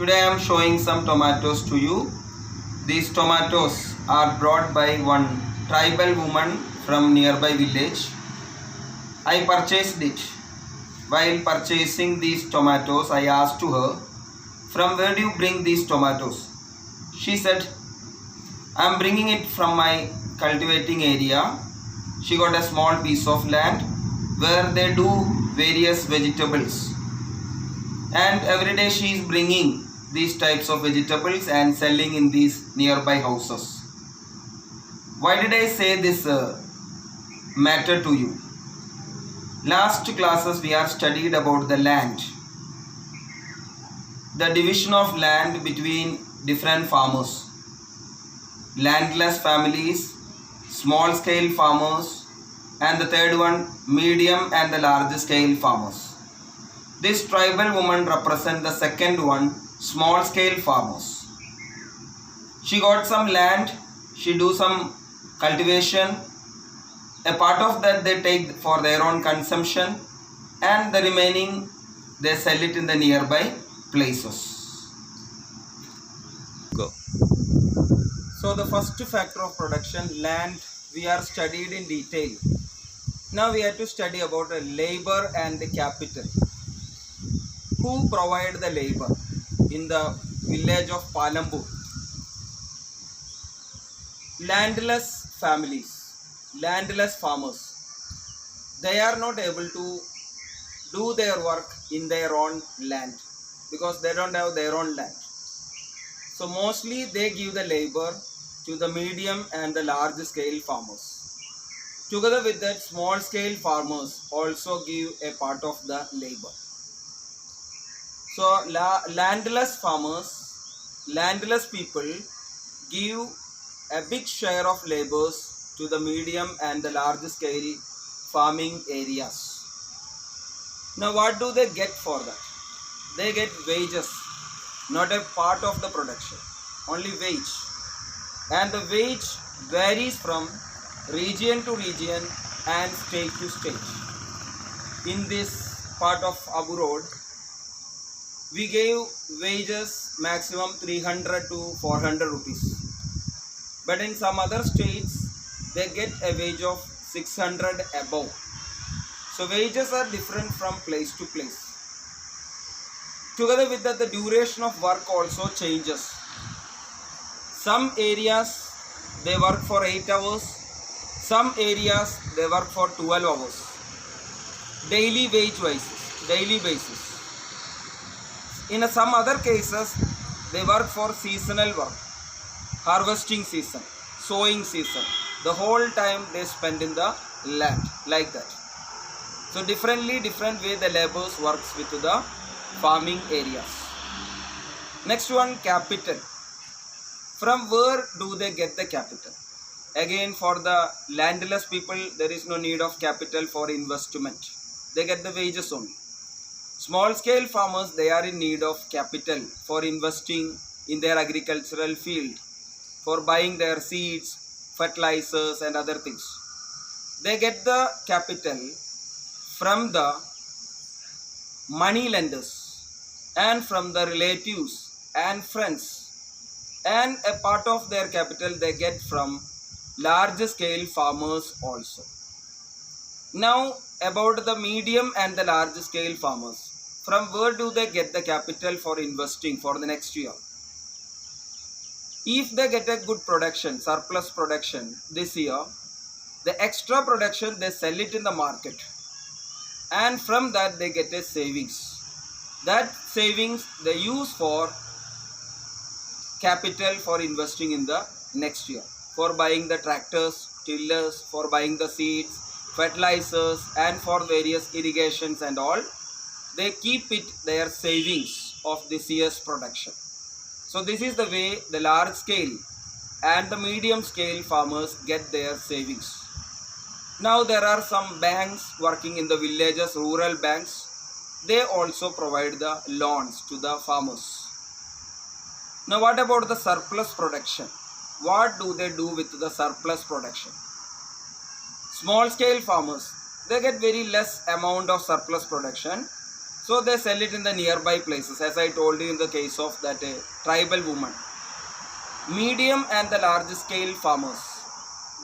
Today I am showing some tomatoes to you. These tomatoes are brought by one tribal woman from nearby village. I purchased it. While purchasing these tomatoes, I asked to her, "From where do you bring these tomatoes?" She said, "I am bringing it from my cultivating area." She got a small piece of land where they do various vegetables, and every day she is bringing these types of vegetables and selling in these nearby houses. Why did I say this matter to you? Last classes we have studied about the land, the division of land between different farmers, landless families, small scale farmers, and the third one, medium and the large scale farmers. This tribal woman represents the second one, small scale farmers. She got some land, she do some cultivation. A part of that they take for their own consumption, and the remaining they sell it in the nearby places. Go. So the first factor of production, land, we are studied in detail. Now we have to study about labor and the capital. Who provide the labor in the village of Palambur? Landless families, landless farmers. They are not able to do their work in their own land because they don't have their own land. So mostly they give the labor to the medium and the large scale farmers. Together with that, small scale farmers also give a part of the labor. So landless farmers, landless people give a big share of labors to the medium and the large scale farming areas. Now what do they get for that? They get wages, not a part of the production, only wage. And the wage varies from region to region and state to state. In this part of Abu Road, we gave wages maximum 300 to 400 rupees. But in some other states, they get a wage of 600 above. So wages are different from place to place. Together with that, the duration of work also changes. Some areas they work for 8 hours, some areas they work for 12 hours. Daily wage basis, daily basis. In some other cases, they work for seasonal work, harvesting season, sowing season. The whole time they spend in the land, like that. So different way the laborers works with the farming areas. Next one, capital. From where do they get the capital? Again, for the landless people, there is no need of capital for investment. They get the wages only. Small scale farmers, they are in need of capital for investing in their agricultural field, for buying their seeds, fertilizers and other things. They get the capital from the money lenders and from the relatives and friends, and a part of their capital they get from large scale farmers also. Now about the medium and the large scale farmers. From where do they get the capital for investing for the next year? If they get a good production, surplus production this year, the extra production they sell it in the market, and from that they get a savings. That savings they use for capital for investing in the next year, for buying the tractors, tillers, for buying the seeds, fertilizers, and for various irrigations and all. They keep it their savings of this year's production. So this is the way the large scale and the medium scale farmers get their savings. Now there are some banks working in the villages, rural banks. They also provide the loans to the farmers. Now what about the surplus production? What do they do with the surplus production? Small scale farmers, they get very less amount of surplus production. So they sell it in the nearby places, as I told you in the case of that tribal woman. Medium and the large scale farmers,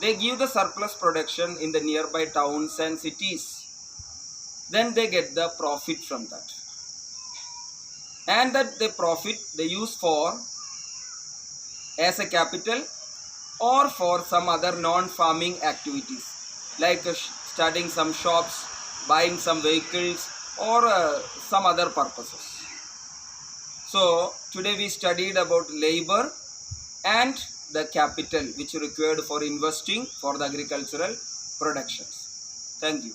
they give the surplus production in the nearby towns and cities. Then they get the profit from that. And that the profit they use for as a capital or for some other non-farming activities like starting some shops, buying some vehicles, or some other purposes. So today we studied about labor and the capital which required for investing for the agricultural productions. Thank you.